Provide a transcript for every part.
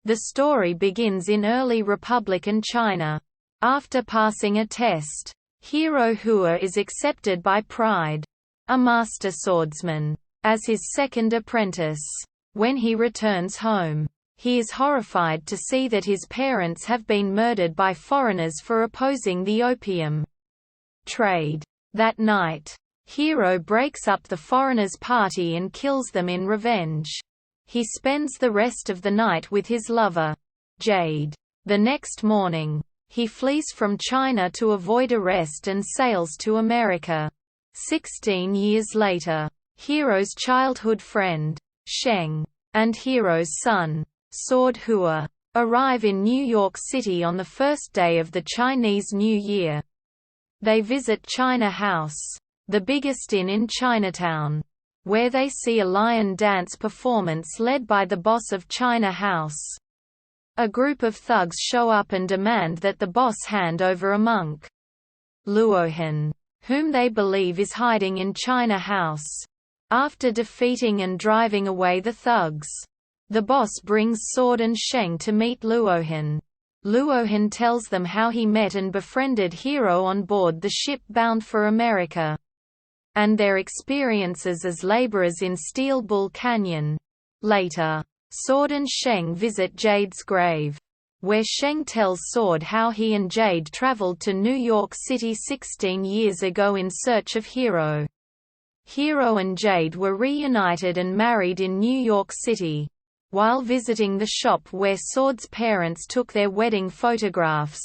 The story begins in early Republican China. After passing a test, hero Hua is accepted by Pride, a master swordsman, as his second apprentice. When he returns home, he is horrified to see that his parents have been murdered by foreigners for opposing the opium trade. That night, Hero breaks up the foreigners' party and kills them in revenge. He spends the rest of the night with his lover, Jade. The next morning, he flees from China to avoid arrest and sails to America. 16 years later, Hero's childhood friend, Sheng, and Hero's son, Sword Hua, arrive in New York City on the first day of the Chinese New Year. They visit China House, the biggest inn in Chinatown, where they see a lion dance performance led by the boss of China House. A group of thugs show up and demand that the boss hand over a monk, Luohan, whom they believe is hiding in China House. After defeating and driving away the thugs, the boss brings Sword and Sheng to meet Luohan. Luohan tells them how he met and befriended Hero on board the ship bound for America, and their experiences as laborers in Steel Bull Canyon. Later, Sword and Sheng visit Jade's grave, where Sheng tells Sword how he and Jade traveled to New York City 16 years ago in search of Hero. Hero and Jade were reunited and married in New York City. While visiting the shop where Sword's parents took their wedding photographs,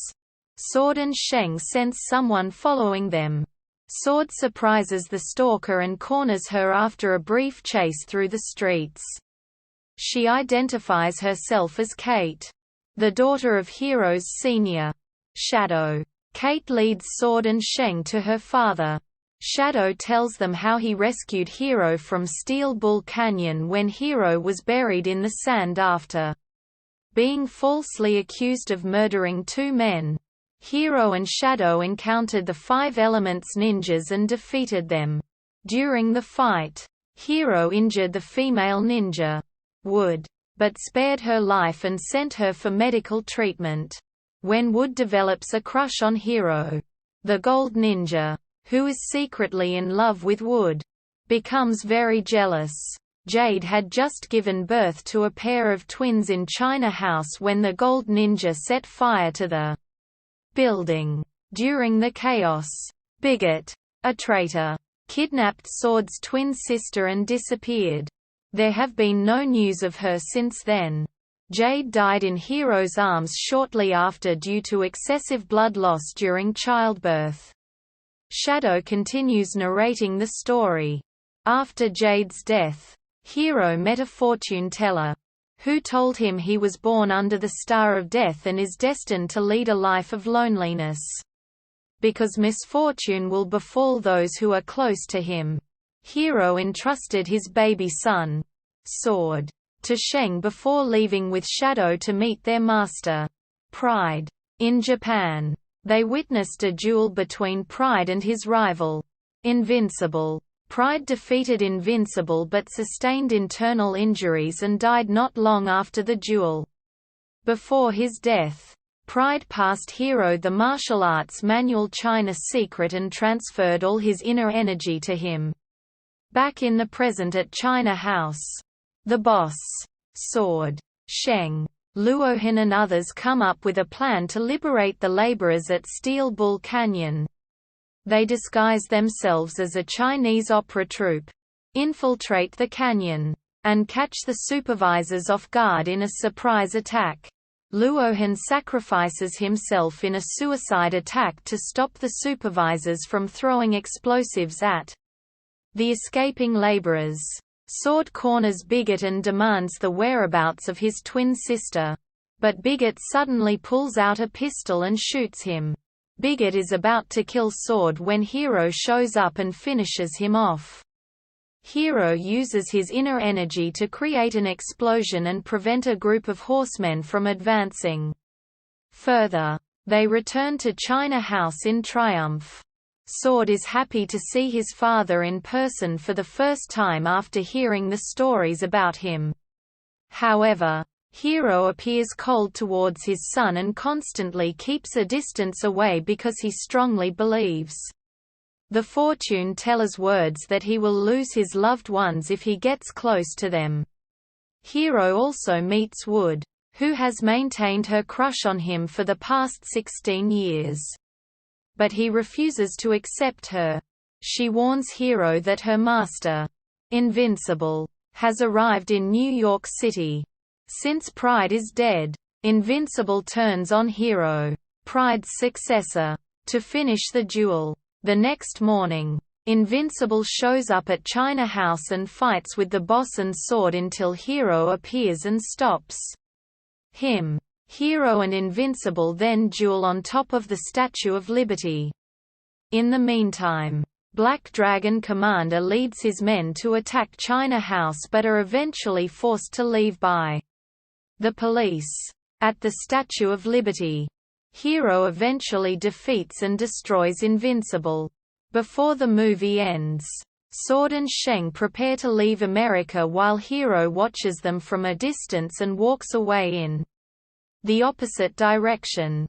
Sword and Sheng sense someone following them. Sword surprises the stalker and corners her after a brief chase through the streets. She identifies herself as Kate, the daughter of Hero's senior, Shadow. Kate leads Sword and Sheng to her father. Shadow tells them how he rescued Hero from Steel Bull Canyon when Hero was buried in the sand after being falsely accused of murdering 2 men. Hero and Shadow encountered the 5 Elements ninjas and defeated them. During the fight, Hero injured the female ninja, Wood, but spared her life and sent her for medical treatment. When Wood develops a crush on Hero, the Gold Ninja, who is secretly in love with Wood, becomes very jealous. Jade had just given birth to a pair of twins in China House when the Gold Ninja set fire to the building. During the chaos, Bigot, a traitor, kidnapped Sword's twin sister and disappeared. There have been no news of her since then. Jade died in Hero's arms shortly after due to excessive blood loss during childbirth. Shadow continues narrating the story. After Jade's death, Hero met a fortune teller, who told him he was born under the star of death and is destined to lead a life of loneliness, because misfortune will befall those who are close to him. Hero entrusted his baby son, Sword, to Sheng before leaving with Shadow to meet their master, Pride. In Japan, they witnessed a duel between Pride and his rival, Invincible. Pride defeated Invincible but sustained internal injuries and died not long after the duel. Before his death, Pride passed Hero the martial arts manual China Secret and transferred all his inner energy to him. Back in the present at China House, the boss, Sword, Sheng, Luohan and others come up with a plan to liberate the laborers at Steel Bull Canyon. They disguise themselves as a Chinese opera troupe, infiltrate the canyon, and catch the supervisors off guard in a surprise attack. Luohan sacrifices himself in a suicide attack to stop the supervisors from throwing explosives at the escaping laborers. Sword corners Bigot and demands the whereabouts of his twin sister, but Bigot suddenly pulls out a pistol and shoots him. Bigot is about to kill Sword when Hero shows up and finishes him off. Hero uses his inner energy to create an explosion and prevent a group of horsemen from advancing further. They return to China House in triumph. Sword is happy to see his father in person for the first time after hearing the stories about him. However, Hero appears cold towards his son and constantly keeps a distance away because he strongly believes the fortune teller's words that he will lose his loved ones if he gets close to them. Hero also meets Wood, who has maintained her crush on him for the past 16 years. But he refuses to accept her. She warns Hero that her master, Invincible, has arrived in New York City. Since Pride is dead, Invincible turns on Hero, Pride's successor, to finish the duel. The next morning, Invincible shows up at China House and fights with the boss and sword until Hero appears and stops him. Hero and Invincible then duel on top of the Statue of Liberty. In the meantime, Black Dragon Commander leads his men to attack China House but are eventually forced to leave by the police. At the Statue of Liberty, Hero eventually defeats and destroys Invincible. Before the movie ends, Sword and Shang prepare to leave America while Hero watches them from a distance and walks away in the opposite direction.